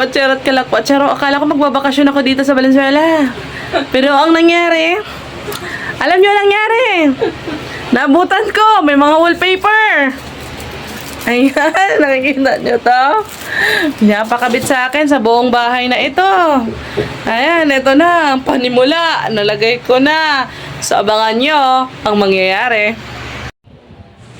Charot kalakwat. Akala ko magbabakasyon ako dito sa Valenzuela. Pero ang nangyari, alam nyo ang nangyari? Nabutan ko, may mga wallpaper. Ayan, nakikita nyo to? Pinapakabit sa akin sa buong bahay na ito. Ayan, ito na, ang panimula. Nalagay ko na. So, abangan nyo ang mangyayari.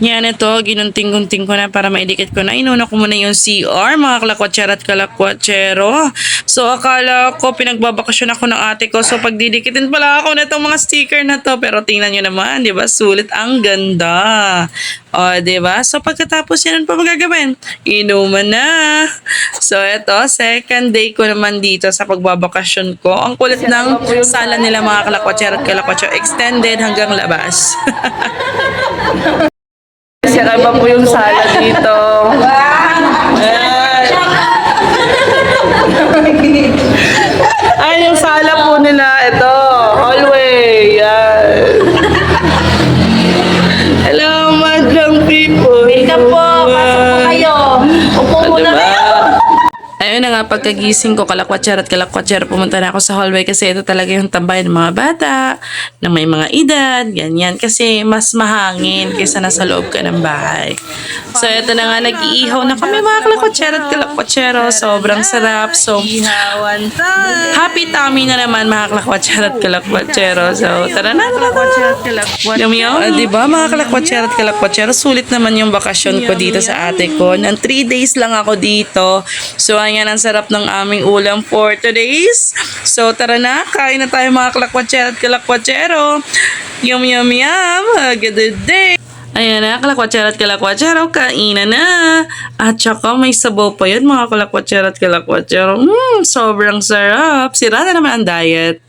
Yan, ito, ginunting-gunting ko na para maidikit ko na. Inuna ko muna yung CR, mga kalakwatsera at kalakwatsero. So, akala ko pinagbabakasyon ako ng ate ko. So, pagdidikitin pala ako na itong mga sticker na to. Pero tingnan nyo naman, di ba? Sulit, ang ganda. O, di ba? So, pagkatapos yan, ano pa magagawin? Inuman na. So, ito, second day ko naman dito sa pagbabakasyon ko. Ang kulit ng sala nila, mga kalakwatsera at kalakwatsero. Extended hanggang labas. Saka ba po yung sala dito? Ay, yung sala po nila, ito, hallway. Yan. Hello, madlang people. Welcome po. Pasok po kayo. Upo muna kayo. Ayun na nga, pagkagising ko, kalakwatsera at kalakwatsera, pumunta na ako sa hallway kasi ito talaga yung tambay ng mga bata, na may mga edad, ganyan. Kasi mas mahangin kaysa nasa loob ka ng bahay. So, ito na nga, nag-iihaw na kami mga kalakwatsera at kalakwatsero. Sobrang sarap. So, happy tummy na naman mga kalakwatsera at kalakwatsero. So, tara na. Yum yum. Diba mga kalakwatsera at kalakwatsero, sulit naman yung bakasyon ko dito sa ate ko. Nang 3 days lang ako dito. So, ayan, ang sarap ng aming ulam for today's. So, tara na. Kain na tayo mga kalakwatsera at kalakwatsero. Yum, yum, yum. Have a good day. Ayan na, kalakwatsera at kalakwatsero. Kainan na. At saka may sabaw pa yun mga kalakwatsera at kalakwatsero. Sobrang sarap. Sira na naman ang diet.